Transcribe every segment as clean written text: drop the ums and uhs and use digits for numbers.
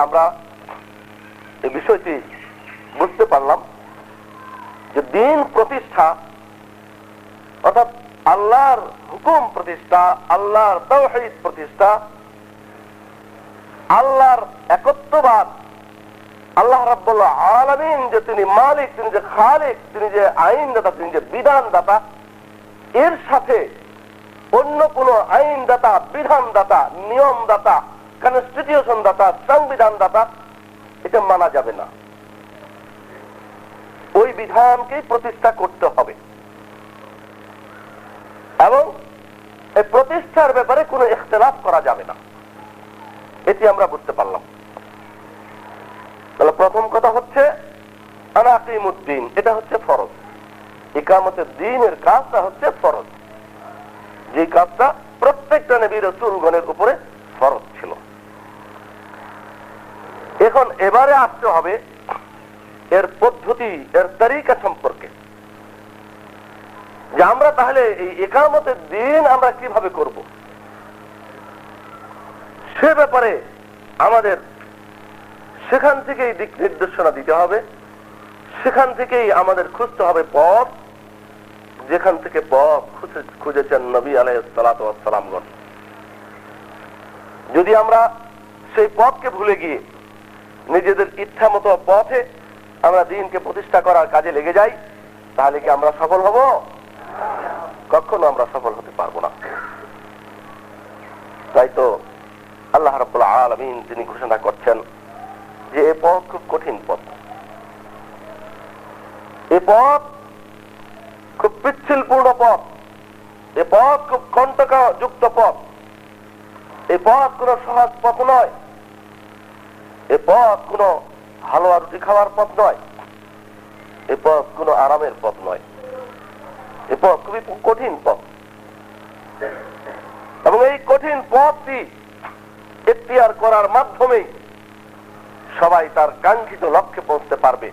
আমরা এই বিষয়টি বুঝতে পারলাম যে দিন প্রতিষ্ঠা অর্থাৎ আল্লাহর হুকুম প্রতিষ্ঠা, আল্লাহর তাওহীদ প্রতিষ্ঠা, আল্লাহর একত্ববাদ, আল্লাহ রাব্বুল আলামিন যে তিনি মালিক, তিনি যে খালিক, তিনি যে আইনদাতা, তিনি যে বিধানদাতা, এর সাথে অন্য কোন আইনদাতা, বিধানদাতা, নিয়মদাতা, কনস্টিটিউশন দাতা, সংবিধান দাতা এটা মানা যাবে না। ওই বিধানকেই প্রতিষ্ঠা করতে হবে এবং এই প্রতিষ্ঠার ব্যাপারে কোনো ইখতিলাফ করা যাবে না। এটি আমরা বুঝতে পারলাম। তাহলে প্রথম কথা হচ্ছে আনাকিমুদ্দিন, এটা হচ্ছে ফরজ। ইকামতের দ্বীনের কাজটা হচ্ছে ফরজ, যে কাজটা প্রত্যেকটা নবী রাসূলগণের উপরে ফরজ ছিল। এখন এবারে আসতে হবে এর পদ্ধতি, এর তরিকা সম্পর্কে, যে আমরা তাহলে এই ইকামতের দ্বীন আমরা কিভাবে করব, সে ব্যাপারে আমাদের সেখান থেকেই দিক নির্দেশনা দিতে হবে, সেখান থেকেই আমাদের খুঁজতে হবে পথ, যেখান থেকে পথ খুঁজেছেন নবী আলাইহিস সালাতু ওয়াস সালামগণ। যদি আমরা সেই পথকে ভুলে গিয়ে নিজেদের ইচ্ছা মতো পথে আমরা দ্বীনকে প্রতিষ্ঠা করার কাজে লেগে যাই, তাহলে কি আমরা সফল হব? কখনো আমরা সফল হতে পারবো না। তাই তো আল্লাহ রাব্বুল আলামিন তিনি ঘোষণা করছেন যে এই পথ খুব কঠিন পথ, এই পথ খুব পিচ্ছিলপূর্ণ পথ, এই পথ খুব কণ্টকযুক্ত পথ, এই পথ কোন সহজ পথ নয়, এই পথ কোন হালুয়া রুটি খাওয়ার পথ নয়, এই পথ কোন আরামের পথ নয়, এই পথ খুবই কঠিন পথ। এবং এই কঠিন পথটি ইখতিয়ার করার মাধ্যমে সবাই তার কাঙ্ক্ষিত লক্ষ্যে পৌঁছতে পারবে,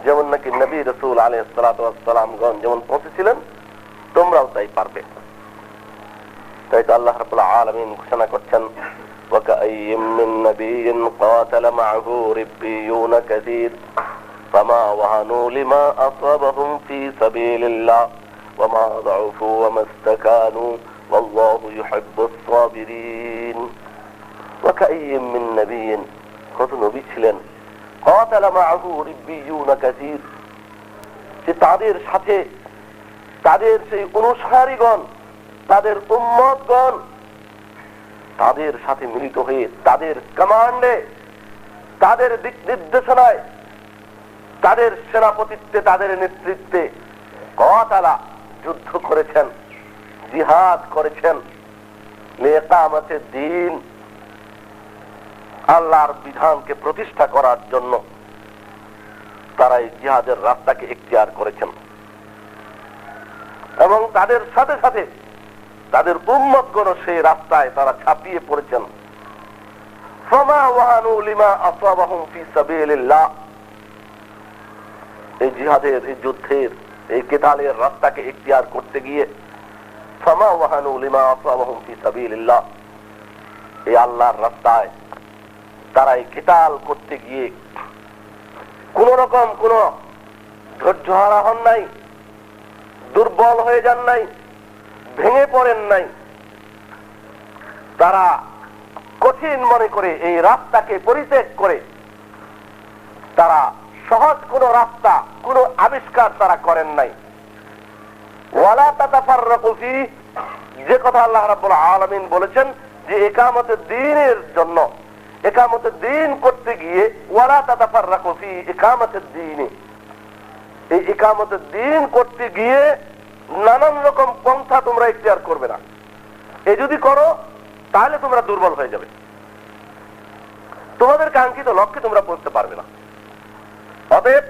যেমন নাকি নবী রাসূল আলাইহিস সালাতু ওয়াস সালামগণ যেমন পৌঁছেছিলেন, তোমরাও তাই পারবে। তাই তো আল্লাহ রাব্বুল আলামিন ঘোষণা করছেন ওয়াকাইয়্যিম মিন নাবিয়্যিন ক্বাতালা মা'আহু রিব্বিয়ুনা কাসীর ফামা ওয়াহানু লিমা আসাবাহুম ফি সাবিলিল্লাহ ওয়ামা যাউফু ওয়ামা ইসতাকানু ওয়াল্লাহু ইউহিব্বুস সাবিরিন। ওয়াকাইয়্যিম মিন নাবিয়্যিন, কত নবী ছিলেন, ক্বাতালা মা'আহু রিব্বিয়ুনা কাসীর, যে তাদের সাথে তাদের সেই অনুসারীগণ, তাদের উম্মতগণ তাদের সাথে মিলিত হয়ে তাদের কমান্ডে, তাদের দিক নির্দেশনায়, তাদের সেনাপতিত্বে, তাদের নেতৃত্বে ক্বাতালা যুদ্ধ করেছেন, জিহাদ করেছেন, লিইকামাতিদ দ্বীন, আল্লাহর বিধানকে প্রতিষ্ঠা করার জন্য তারা এই জিহাদের রাস্তাকে ইখতিয়ার করেছেন। এবং তাদের সাথে সাথে তাদের উম্মতগণ সেই রাস্তায় তারা ছাপিয়ে পড়েছেন। ফামা ওয়াহানু লিমা আসাবাহুম ফি সাবিলিল্লাহ, এই জিহাদের, এই যুদ্ধের, এই কিতালের রাস্তাকে ইখতিয়ার করতে গিয়ে ফামা ওয়াহানু লিমা আসাবাহুম ফি সাবিলিল্লাহ, এই আল্লাহর রাস্তায় তারা এই কিতাল করতে গিয়ে কোন রকম কোন ধৈর্য হারা হন নাই, দুর্বল হয়ে যান নাই, ভেঙে পড়েন নাই। তারা কঠিন মনে করে এই রাস্তাকে পরিত্যাগ করে তারা সহজ কোন রাস্তা, কোন আবিষ্কার তারা করেন নাই। ওয়ালা তাতাফাররাকু ফীহি, যে কথা আল্লাহ রাব্বুল আলামিন বলেছেন যে ইকামতের দ্বীনের জন্য, ইকামতের দ্বীন করতে গিয়ে ওয়ালা তাতাফাররাকু ফীহি ইকামতের দ্বীনে, এই ইকামতের দ্বীন করতে গিয়ে নানান রকম পন্থা তোমরা ইখতিয়ার করবে না। এই যদি করো তাহলে তোমরা দুর্বল হয়ে যাবে, তোমাদের কাঙ্ক্ষিত লক্ষ্যে তোমরা পৌঁছতে পারবে না। অতএব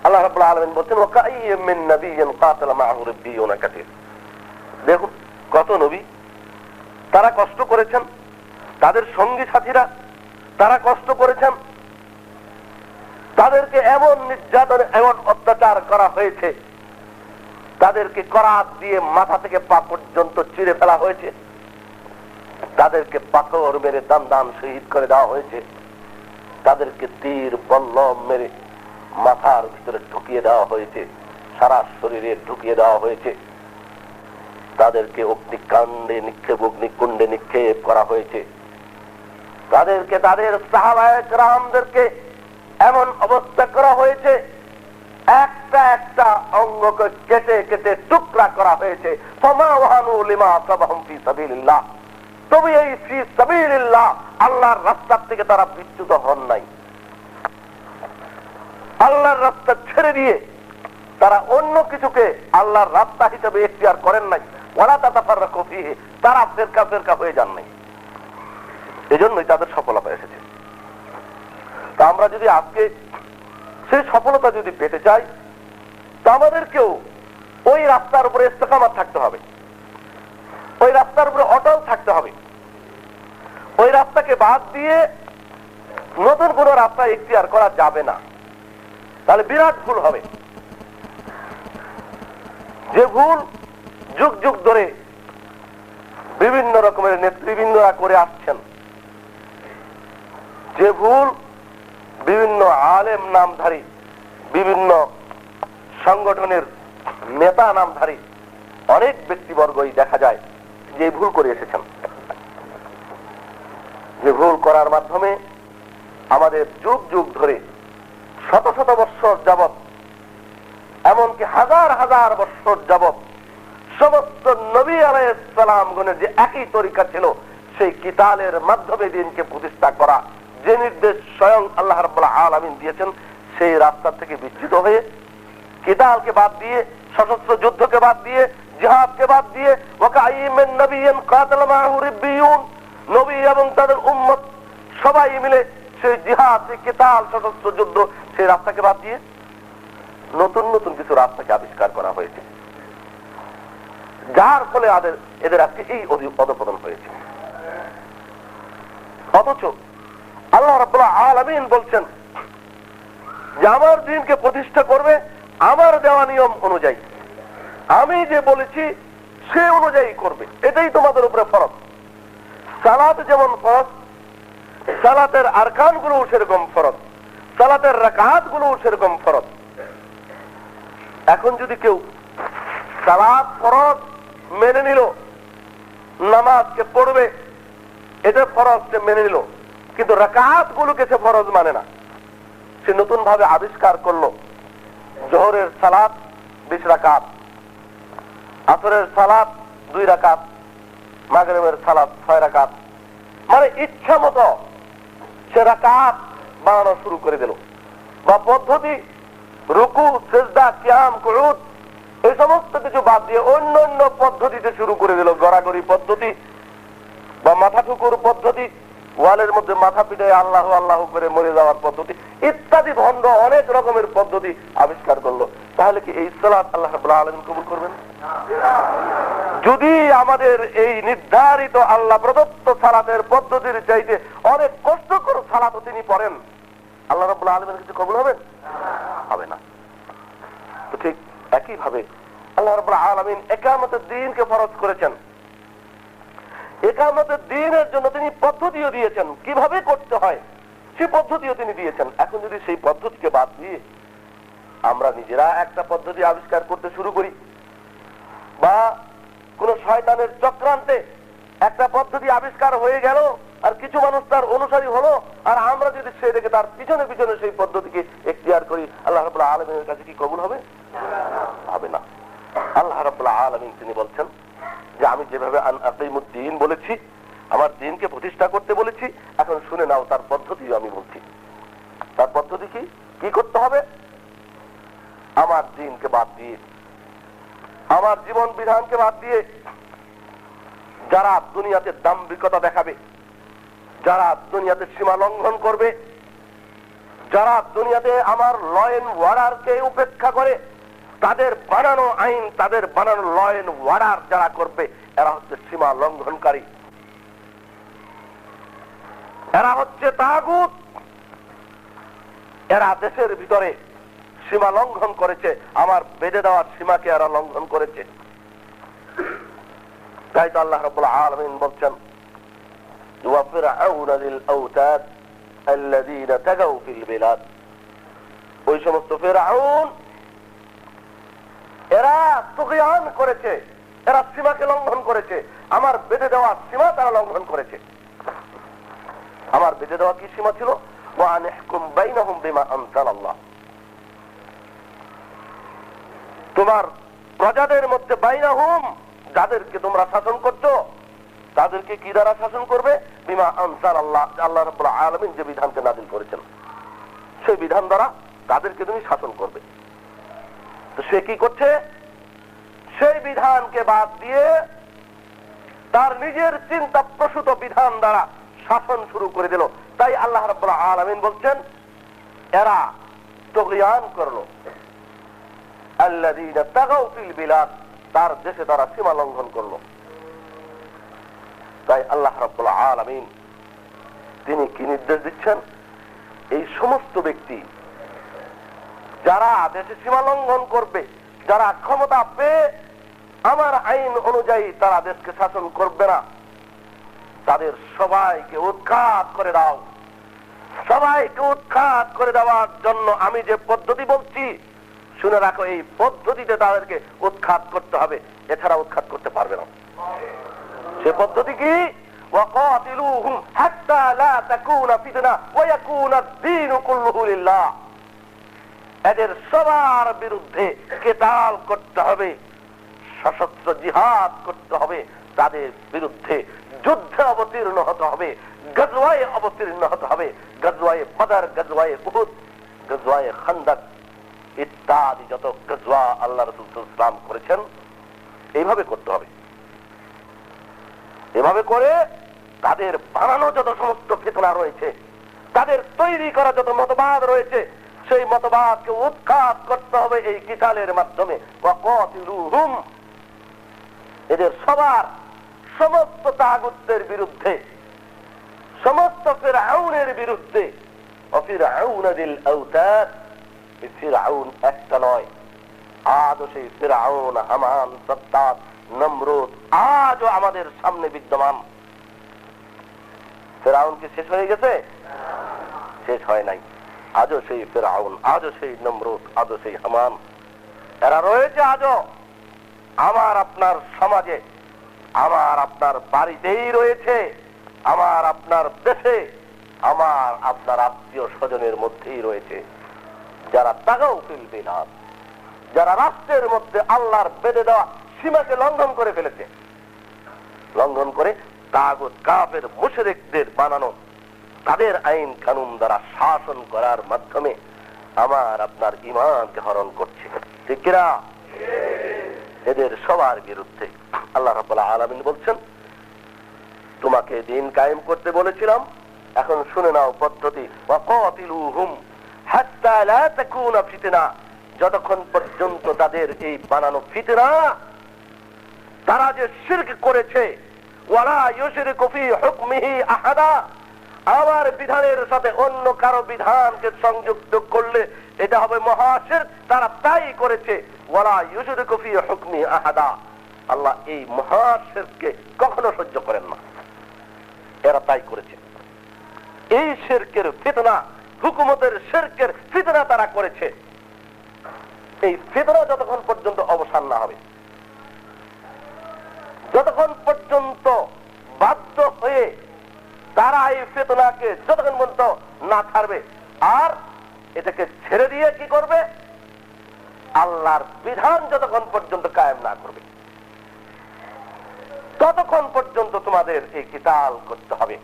আল্লাহ রাব্বুল আলামিন বলছেন ওয়াকাইয়্যিম মিন নাবিয়্যিন ক্বাতালা মা'আহু রিব্বিয়ুনা কাসীর। দেখুন কত নবী তারা কষ্ট করেছেন, তাদের সঙ্গী সাথীরা তারা কষ্ট করেছেন, তাদেরকে এমন নির্যাতন, এমন অত্যাচার করা হয়েছে, তাদেরকে করাত দিয়ে মাথা থেকে পা পর্যন্ত চিরে ফেলা হয়েছে, তাদেরকে পাথর মেরে দান দান শহীদ করে দেওয়া হয়েছে, তাদেরকে তীর বল্লম মেরে মাথার ভিতরে ঢুকিয়ে দেওয়া হয়েছে, সারা শরীরে ঢুকিয়ে দেওয়া হয়েছে, তাদেরকে অগ্নিকাণ্ডে নিক্ষেপ অগ্নিকুণ্ডে নিক্ষেপ করা হয়েছে, তাদেরকে তাদের সাহাবায়ে কেরামদেরকে এমন অবস্থা করা হয়েছে, একটা একটা অঙ্গকে কেটে কেটে টুকরা করা হয়েছে। ফামা ওয়াহানু লিমা সাবাহুম ফি সাবিলিল্লাহ, তবে এই ফি সাবিলিল্লাহ আল্লাহর রাস্তা থেকে তারা বিচ্যুত হন নাই। আল্লাহর রাস্তা ছেড়ে দিয়ে তারা অন্য কিছুকে আল্লাহর রাস্তা হিসেবে ইখতিয়ার করেন নাই। ওয়ালা তাতাফাররাকু ফিহি, তারা ফিরকা ফিরকা হয়ে যান নাই। এজন্যই তাদের সফলতা এসেছে। তা আমরা যদি আজকে সেই সফলতা যদি পেতে চাই, তা আমাদেরকেও ওই রাস্তার উপরে ইস্তেকামাত থাকতে হবে, ওই রাস্তার উপরে অটল থাকতে হবে। ওই রাস্তাকে বাদ দিয়ে নতুন কোন রাস্তা ইখতিয়ার করা যাবে না, তাহলে বিরাট ভুল হবে। যে ভুল যুগ যুগ ধরে বিভিন্ন রকমের নেতৃবৃন্দরা করে আসছেন, যে ভুল বিভিন্ন আলেম নামধারী, বিভিন্ন সংগঠনের নেতা নামধারী অনেক ব্যক্তিবর্গই দেখা যায় যে ভুল করে এসেছেন। যে ভুল করার মাধ্যমে আমাদের যুগ যুগ ধরে শত শত বৎসর যাবৎ, এমনকি হাজার হাজার বৎসর যাবৎ সমস্ত নবী আলাইহিস সালামগণের যে একই তরিকা ছিল, সেই কিতালের মাধ্যমে দিনকে প্রতিষ্ঠা করা, যে নির্দেশ স্বয়ং আল্লাহ রাব্বুল আলামিন দিয়েছেন, সেই রাস্তা থেকে বিচ্যুত হয়ে কিতালকে বাদ দিয়ে, সশস্ত্র যুদ্ধকে বাদ দিয়ে, জিহাদকে বাদ দিয়ে, ওয়াকাইয়িম মিন নাবিয়্যিন কাতালা মাআহু রিব্বিয়ুন, নবী এবং তাদের উম্মত সবাই মিলে সেই জিহাদ, সেই কিতাল, সশস্ত্র যুদ্ধ, সেই রাস্তাকে বাদ দিয়ে নতুন নতুন কিছু রাস্তাকে আবিষ্কার করা হয়েছে, যার ফলে এদের আজকে এই অধঃপতন হয়েছে। অথচ আল্লাহ রাব্বুল আলামিন বলছেন যে আমার দ্বীনকে প্রতিষ্ঠা করবে আমার দেওয়া নিয়ম অনুযায়ী, আমি যে বলেছি সে অনুযায়ী করবে, এটাই তোমাদের উপরে ফরজ। সালাত যেমন ফরজ, সালাতের আরকান গুলো সেরকম ফরজ, সালাতের রাকাত গুলো সেরকম ফরজ। এখন যদি কেউ সালাত ফরজ মেনে নিল, নামাজকে পড়বে এটা ফরজ সে মেনে নিল, কিন্তু রাকাত গুলোকে সে ফরজ মানে না, সে নতুন ভাবে আবিষ্কার করলো জোহরের সালাত 20 রাকাত, আসরের সালাত 2 রাকাত, মাগরিবের সালাত 6 রাকাত, মানে ইচ্ছা মতো সে রাকাত বানানো শুরু করে দিল, বা পদ্ধতি রুকু, সিজদা, কিয়াম, কুউদ এই সমস্ত কিছু বাদ দিয়ে অন্য অন্য পদ্ধতিতে শুরু করে দিল। গড়াগড়ি পদ্ধতি বা মাথা ঠুকুর পদ্ধতি, ওয়ালের মধ্যে মাথা পিটে আল্লাহ আল্লাহ করে মরে যাওয়ার পদ্ধতি ইত্যাদি ভণ্ড অনেক রকমের পদ্ধতি আবিষ্কার করলো। তাহলে কি এই সালাত আল্লাহ রাব্বুল আলামিন কবুল করবেন? যদি আমাদের এই নির্ধারিত আল্লাহ প্রদত্ত সালাতের পদ্ধতির চাইতে অনেক কষ্টকর সালাতও তিনি পড়েন, আল্লাহ রাব্বুল আলামিনের কাছে কবুল হবে? হবে না। তো ঠিক একই ভাবে আল্লাহ রাব্বুল আলামিন ইকামতের দ্বীনকে ফরজ করেছেন, ইকামতের দ্বীনের জন্য তিনি পদ্ধতিও দিয়েছেন, কিভাবে করতে হয় সেই পদ্ধতিও তিনি দিয়েছেন। এখন যদি সেই পদ্ধতিকে বাদ দিয়ে আমরা নিজেরা একটা পদ্ধতি আবিষ্কার করতে শুরু করি, বা কোন শয়তানের চক্রান্তে একটা পদ্ধতি আবিষ্কার হয়ে গেল আর কিছু মানুষ তার অনুসারী হলো, আর আমরা যদি সে দেখে তার পিছনে পিছনে সেই পদ্ধতিকে ইখতিয়ার করি, আল্লাহ রাব্বুল আলামিনের কাছে কি কবুল হবে? হবে না। আল্লাহ রাব্বুল আলামিন তিনি বলছেন যে আমি যেভাবে আকিমুদ্দিন বলেছি, আমার দ্বীনকে প্রতিষ্ঠা করতে বলেছি, এখন শুনে নাও তার পদ্ধতিও আমি বলছি। তার পদ্ধতি কি কি করতে হবে? আমার দ্বীনকে বাদ দিয়ে, আমার জীবন বিধানকে বাদ দিয়ে যারা দুনিয়াতে দাম্ভিকতা দেখাবে, যারা দুনিয়াতে সীমা লঙ্ঘন করবে, যারা দুনিয়াতে আমার ল এন্ড অর্ডারকে উপেক্ষা করে, তাদের বানানো আইন, তাদের বানানো ল এন্ড অর্ডার যারা করবে, এরা হচ্ছে সীমা লঙ্ঘনকারী, এরা হচ্ছে তাগুত, এরা দেশের ভিতরে সীমা লঙ্ঘন করেছে, আমার বেঁধে দেওয়ার সীমাকে এরা লঙ্ঘন করেছে। তাই তো আল্লাহ রাব্বুল আলামিন বলছেন ওয়া ফিরআউনা লিল আওতাদ আল্লাযীনা তাগাউ ফিল বিলাদ, ওই সমস্ত ফিরআউন এরা তুগয়ান করেছে, এরা সীমাকে লঙ্ঘন করেছে, আমার বেঁধে দেওয়া সীমা তারা লঙ্ঘন করেছে। আমার বেঁধে দেওয়া কি সীমা ছিল? ওয়া আনহকুম বাইনাহুম বিমা আনজালাল্লাহ, তোমার প্রজাদের মধ্যে বাইনাহুম, যাদেরকে তোমরা শাসন করছো তাদেরকে কি দ্বারা শাসন করবে? বিমা আনজালাল্লাহ, আল্লাহ রাব্বুল আলামিন যে বিধানকে নাযিল করেছেন সেই বিধান দ্বারা তাদেরকে তুমি শাসন করবে। তো সে কি করছে? সেই বিধানকে বাদ দিয়ে তার নিজের চিন্তা প্রসূত বিধান দ্বারা শাসন শুরু করে দিল। তাই আল্লাহ রাব্বুল আলামিন বলছেন এরা তুগয়ান করলো, আল্লাযীনা তাগাউ ফিল বিলাদ, তার দেশে তারা সীমা লঙ্ঘন করলো। তাই আল্লাহ রাব্বুল আলামিন তিনি কি নির্দেশ দিচ্ছেন? এই সমস্ত ব্যক্তি যারা দেশে সীমা লঙ্ঘন করবে, যারা ক্ষমতা পেয়ে আমার আইন অনুযায়ী তারা দেশকে শাসন করবে না, তাদের সবাইকে উৎখাত করে দাও। সবাইকে উৎখাত করে দেওয়ার জন্য আমি যে পদ্ধতি বলছি শুনে রাখো, এই পদ্ধতিতে তাদেরকে উৎখাত করতে হবে, এছাড়া উৎখাত করতে পারবে না। সে পদ্ধতি কি? ওয়াকাতিলুহুম হাত্তা লা তাকুনা ফিতনা ওয়া ইয়াকুনা আদ-দীনু কুল্লুহু লিল্লাহ, এদের সবার বিরুদ্ধে কিতাল করতে হবে, সশস্ত্র জিহাদ করতে হবে, তাদের বিরুদ্ধে যুদ্ধে অবতীর্ণ হতে হবে, গজওয়ায়ে অবতীর্ণ হতে হবে, গজওয়ায়ে বদর, গজওয়ায়ে উহুদ, গজওয়ায়ে খান্দক ইত্যাদি যত গজওয়া আল্লাহ রাসূল সাল্লাল্লাহু আলাইহি ওয়াসাল্লাম করেছেন এইভাবে করতে হবে। এভাবে করে তাদের বানানো যত সমস্ত ফিতনা রয়েছে, তাদের তৈরি করা যত মতবাদ রয়েছে, সেই মতবাদকে উৎখাত করতে হবে এই কিতালের মাধ্যমে। ওয়াকাতিলুহুম, এদের সবার সমস্ত তাগুতের বিরুদ্ধে, সমস্ত ফিরআউনের বিরুদ্ধে। ওয়া ফিরআউনা যিল আওতাদ, এই ফিরআউন একটা নয়, আজও সেই ফিরআউন, হামান, সাদ্দাত, নমরুদ আজও আমাদের সামনে বিদ্যমান। ফিরআউন কি শেষ হয়ে গেছে? শেষ হয় নাই। আজও সেই ফিরআউন, আজও সেই নমরুদ, আজও সেই হামান, এরা রয়েছে আজও আমার আপনার সমাজে, আমার আপনার বাড়িতেই রয়েছে, আমার আপনার দেশে, আমার আপনার আত্মীয় স্বজনের মধ্যেই রয়েছে, যারা তাগাউ ফিল বিলাদ, যারা রাষ্ট্রের মধ্যে আল্লাহর বেঁধে দেওয়া সীমাকে লঙ্ঘন করে ফেলেছে, লঙ্ঘন করে তাগুত কাফের মুশরিকদের বানানো তাদের আইন কানুন দ্বারা শাসন করার মাধ্যমে আমার আপনার ঈমানকে হরণ করছে। ঠিক কিনা? এদের সবার বিরুদ্ধে আল্লাহ রাব্বুল আলামিন বলছেন তোমাকে দিন কায়েম করতে বলেছিলাম, এখন শুনে নাও পদ্ধতি। ওয়াকাতিলুহুম হাত্তা লা তাকুনা ফিতনা, যতক্ষণ পর্যন্ত তাদের এই বানানো ফিতনা, তারা যে শিরক করেছে, ওয়ালা ইউশরিকু ফি হুকমিহি আহাদা, আমার বিধানের সাথে অন্য কারো বিধানকে সংযুক্ত করলে এটা হবে মহাশিরক, তারা তাই করেছে। ওয়ালা ইউশরিকু ফি হুকমি আহাদা, আল্লাহ এই মহাশিরককে কখনো সহ্য করেন না, এরা তাই করেছে। এই শিরকের ফিতনা, হুকুমতের শিরকের ফিতনা তারা করেছে। এই ফিতনা যতক্ষণ পর্যন্ত অবসান না হবে, যতক্ষণ পর্যন্ত বাধ্য হয়ে তারা এই ফিতনাকে যতক্ষণ পর্যন্ত না ছাড়বে, আর এটাকে ছেড়ে দিয়ে কি করবে? আল্লাহর বিধান যতক্ষণ পর্যন্ত কায়েম না করবে ততক্ষণ পর্যন্ত তোমাদের এই কিতাল করতে হবে।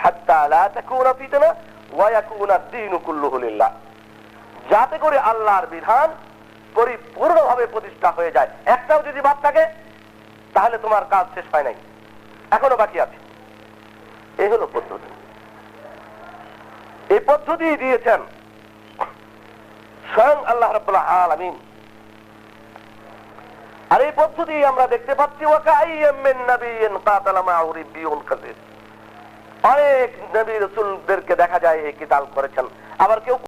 হাত্তা লা তাকুনা ফিতনা ওয়া ইয়াকুনা আদ-দীনু কুল্লুহু লিল্লাহ, যাতে করে আল্লাহর বিধান পরিপূর্ণভাবে প্রতিষ্ঠা হয়ে যায়। একটাও যদি বাদ থাকে তাহলে তোমার কাজ শেষ হয় নাই, এখনো বাকি আছে। এই হলো পদ্ধতি। এই পদ্ধতি দিয়েছেন স্বয়ং আল্লাহ রাব্বুল আলামিন। আর এই পদ্ধতি আমরা দেখতে পাচ্ছি ওয়াকাইয়্যিম মিন নাবিয়্যিন কাতালা মা'হু রিব্বিয়ুন কাসীর, অনেক নবী রাসূলদেরকে দেখা যায় এই কিতাল করেছেন। আবার কেউ